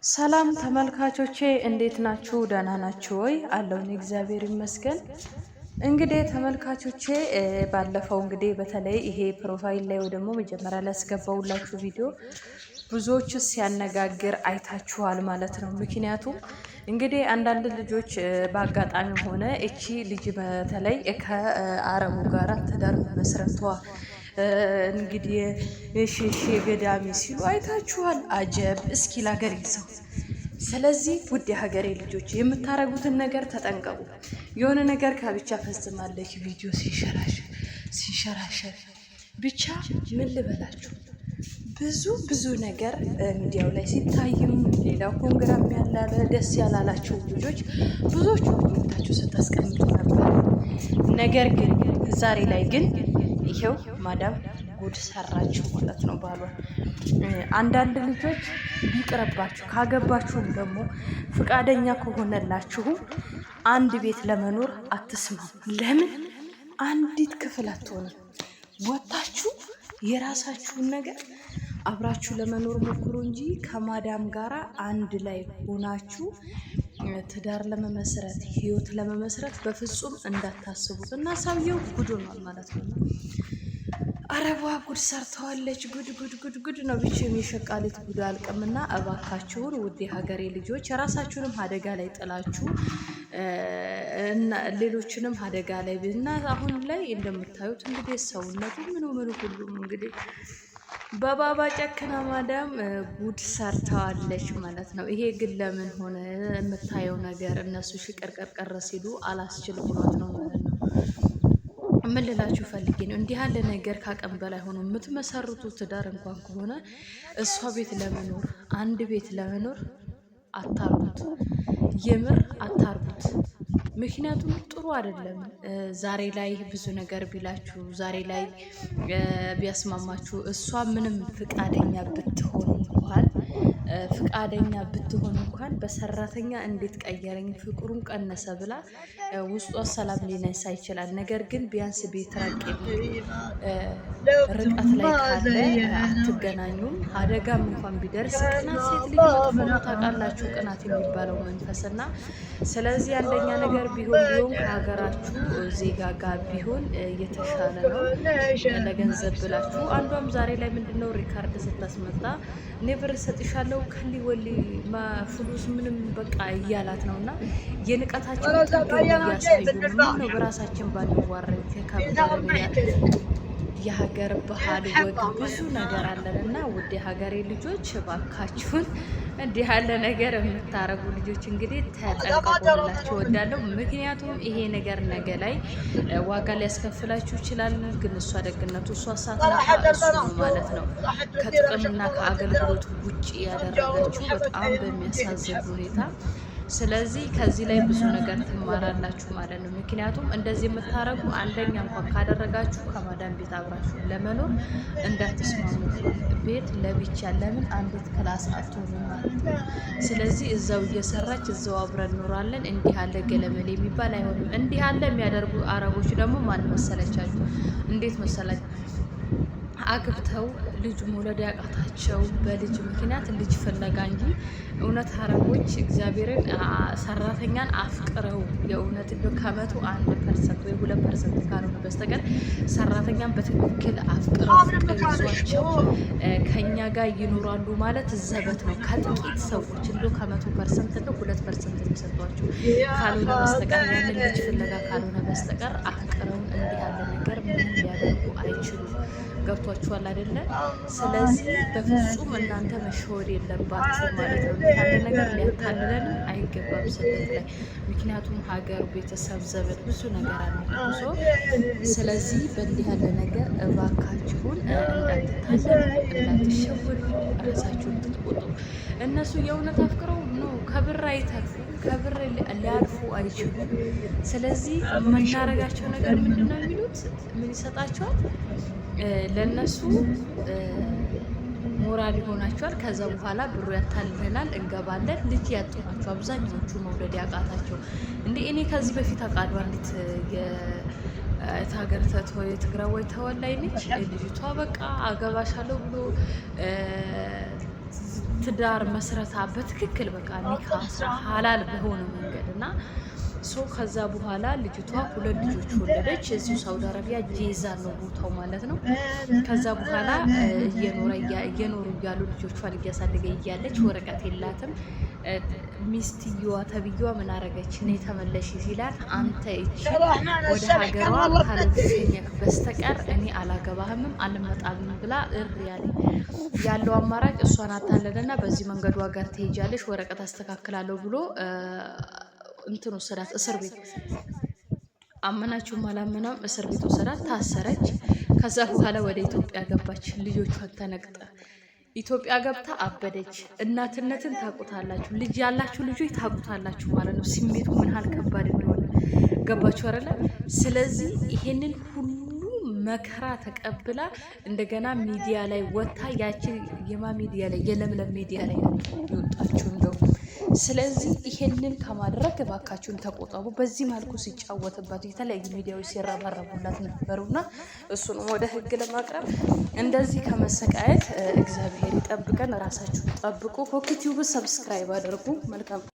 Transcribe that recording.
ሰላም ተመልካቾቼ እንዴት ናችሁ? ደህና ናችሁ ወይ? አለውን እግዚአብሔር ይመስገን። እንግዲህ ተመልካቾቼ ባለፈው እንግዲህ በተለይ ይሄ ፕሮፋይል ላይ ወይ ደግሞ መጀመሪያ ላይ ያስገባውላችሁ ቪዲዮ ብዙዎች ሲያነጋግር አይታችኋል ማለት ነው። ምክንያቱም እንግዲህ አንዳንድ ልጆች በአጋጣሚ ሆነ እቺ ልጅ በተለይ ከአረቡ ጋራ ትዳር መስረቷ እንግዲህ እሺ ገዳሚ ሲሉ አይታችኋል። አጀብ እስኪ ላገር ይሰው። ስለዚህ ውድ የሀገሬ ልጆች የምታረጉትን ነገር ተጠንቀቁ። የሆነ ነገር ከብቻ ፈጽማለች ቪዲዮ ሲንሸራሸር ብቻ ምን ልበላችሁ ብዙ ነገር ሚዲያው ላይ ሲታይም ሌላው ኮንግራም ያላለ ደስ ያላላችሁ ልጆች ብዙዎቹ ኮሜንታችሁ ስታስቀምጡ ነበር። ነገር ግን ዛሬ ላይ ግን ይሄው ማዳም ጉድ ሰራችሁ ማለት ነው ባሏ። አንዳንድ ልጆች ቢቀርባችሁ ካገባችሁም ደግሞ ፍቃደኛ ከሆነላችሁ አንድ ቤት ለመኖር አትስማሙ። ለምን አንዲት ክፍል አትሆንም? ወጣችሁ የራሳችሁን ነገር አብራችሁ ለመኖር ሞክሩ እንጂ ከማዳም ጋራ አንድ ላይ ሆናችሁ ትዳር ለመመስረት ህይወት ለመመስረት በፍጹም እንዳታስቡት። እና ሰውየው ጉድ ሆኗል ማለት ነው። አረቧ ጉድ ሰርተዋለች። ጉድ ነው። ብቻ የሚሸቃሊት ጉድ አልቅምና እባካችሁን ውድ ሀገሬ ልጆች ራሳችሁንም አደጋ ላይ ጥላችሁ እና ሌሎችንም አደጋ ላይ እና አሁን ላይ እንደምታዩት እንግዲህ ሰውነቱ ምኑ ሁሉም እንግዲህ በባባ ጨክና ማዳም ጉድ ሰርተዋለች ማለት ነው። ይሄ ግን ለምን ሆነ የምታየው ነገር እነሱ ሽቀርቀርቀር ሲሉ አላስችል ብሏት ነው ማለት ነው። ምን ልላችሁ ፈልጌ ነው፣ እንዲህ ያለ ነገር ካቀም በላይ ሆኖ የምትመሰርቱ ትዳር እንኳን ከሆነ እሷ ቤት ለመኖር አንድ ቤት ለመኖር አታርጉት፣ የምር አታርጉት። ምክንያቱም ጥሩ አይደለም። ዛሬ ላይ ብዙ ነገር ቢላችሁ፣ ዛሬ ላይ ቢያስማማችሁ፣ እሷ ምንም ፍቃደኛ ብትሆን እንኳን በሰራተኛ እንዴት ቀየረኝ ፍቅሩን ቀነሰ ብላ ውስጧ ሰላም ሊነሳ ይችላል። ነገር ግን ቢያንስ ቤት ራቅ ርቀት ላይ ካለ አትገናኙም። አደጋም እንኳን ቢደርስ ቅናት ሴት ልጅ መጥፎ ታውቃላችሁ፣ ቅናት የሚባለው መንፈስና ስለዚህ አንደኛ ነገር ቢሆን ከሀገራችሁ ዜጋ ጋር ቢሆን የተሻለ ነው። ለገንዘብ ብላችሁ አንዷም ዛሬ ላይ ምንድነው ሪካርድ ስታስመጣ ኔቨር ሰጥሻለሁ ከሊ ወሊ ፍሉስ ምንም በቃ እያላት ነውና የንቀታቸው ጥግ እያሳዩ ነው። በራሳችን ባንዋረድ የሀገር ባህል ወግ ብዙ ነገር አለንና ውድ ሀገሬ ልጆች እባካችሁን እንዲህ ያለ ነገር የምታረጉ ልጆች እንግዲህ ተጠንቀቁላችሁ እወዳለሁ። ምክንያቱም ይሄ ነገር ነገ ላይ ዋጋ ሊያስከፍላችሁ ይችላል። ግን እሷ ደግነቱ እሷ እሱ ማለት ነው ከጥቅምና ከአገልግሎት ውጭ ያደረገችው በጣም በሚያሳዝን ሁኔታ። ስለዚህ ከዚህ ላይ ብዙ ነገር ትማራላችሁ ማለት ነው። ምክንያቱም እንደዚህ የምታረጉ አንደኛ እንኳን ካደረጋችሁ ከማዳም ቤት አብራችሁ ለመኖር እንዳትስማሙ። ቤት ለብቻ ለምን አንዲት ክላስ አትሆኑ ማለት ነው። ስለዚህ እዛው እየሰራች እዛው አብረን እንኖራለን። እንዲህ ያለ ገለመሌ የሚባል አይሆንም። እንዲህ ያለ የሚያደርጉ አረቦች ደግሞ ማን መሰለቻችሁ? እንዴት መሰላችሁ? አግብተው ልጅ መውለድ ያቃታቸው በልጅ ምክንያት ልጅ ፍለጋ እንጂ እውነት አረቦች እግዚአብሔርን ሰራተኛን አፍቅረው የእውነት እንደው ከመቶ 1% ወይ 2% ካልሆነ በስተቀር ሰራተኛን በትክክል አፍቅረው ፍቅር ይዟቸው ከኛ ጋር ይኖራሉ ማለት ዘበት ነው። ከጥቂት ሰዎች እንደው ከ100% እንደው 2% የሚሰጧቸው ካልሆነ በስተቀር ያንን ልጅ ፍለጋ ካልሆነ በስተቀር አፍቅረው እንዲህ ያለ ነገር ምንም ሊያደርጉ አይችሉም። ገብቷችኋል አይደለ? ስለዚህ በፍጹም እናንተ መሸወድ የለባችሁ ማለት ነው። ያለ ነገር ሊያታልለን አይገባም ስደት ላይ። ምክንያቱም ሀገር፣ ቤተሰብ፣ ዘመድ ብዙ ነገር አለ። ስለዚህ በእንዲህ ያለ ነገር እባካችሁን እንዳትታለሉ፣ እንዳትሸወዱ፣ ራሳችሁን ትቆጡ። እነሱ የእውነት አፍቅረው ነው ከብር አይተርፉ፣ ከብር ሊያልፉ አይችሉም። ስለዚህ የምናረጋቸው ነገር ምንድነው የሚሉት? ምን ይሰጣቸዋል? ለነሱ ሞራል ይሆናቸዋል። ከዛ በኋላ ብሩ ያታልለናል፣ እንገባለን። ልጅ ያጡ ናቸው አብዛኛዎቹ መውለድ ያቃታቸው። እንዴ እኔ ከዚህ በፊት አቃዷ እንዴት የሀገር የትግራዋይ ተወላይ ነች ልጅቷ። በቃ አገባሻለሁ ብሎ ትዳር መስረታ በትክክል በቃ ኒካ ሐላል በሆነ መንገድ እና ከዛ በኋላ ልጅቷ 2 ልጆች ወለደች። እዚሁ ሳውዲ አረቢያ ጄዛን ነው ቦታው ማለት ነው። ከዛ በኋላ እየኖሩ እያሉ ልጆቿን እያሳደገ እያለች ወረቀት የላትም። ሚስትየዋ ተብዬዋ ምን አረገች? እኔ ተመለሽ ሲላት አንተ እቺ ወደ ሀገሯ ካልተገኘክ በስተቀር እኔ አላገባህምም አልመጣምም ብላ ያለው አማራጭ እሷን አታለለና በዚህ መንገዱ ሀገር ትሄጃለሽ ወረቀት አስተካክላለሁ ብሎ እንትን ወሰዳት እስር ቤት። አመናችሁም አላመናም እስር ቤት ወሰዳት፣ ታሰረች። ከዛ በኋላ ወደ ኢትዮጵያ ገባች። ልጆቿን ተነቅጣ ኢትዮጵያ ገብታ አበደች። እናትነትን ታቁታላችሁ፣ ልጅ ያላችሁ ልጆች ታቁታላችሁ ማለት ነው ስሜቱ ምን ያህል ከባድ እንደሆነ ገባችሁ አይደለ? ስለዚህ ይሄንን ሁሉ መከራ ተቀብላ እንደገና ሚዲያ ላይ ወጣ። ያቺ ሚዲያ ላይ የለምለም ሚዲያ ላይ ይወጣችሁ እንደው። ስለዚህ ይሄንን ከማድረግ እባካችሁን ተቆጠቡ። በዚህ መልኩ ሲጫወትባት የተለያዩ ሚዲያዎች ሲረባረቡላት ነበሩና እሱንም ወደ ህግ ለማቅረብ እንደዚህ ከመሰቃየት እግዚአብሔር ይጠብቀን። ራሳችሁን ጠብቁ። ኮክ ቲዩብ ሰብስክራይብ አድርጉ። መልካም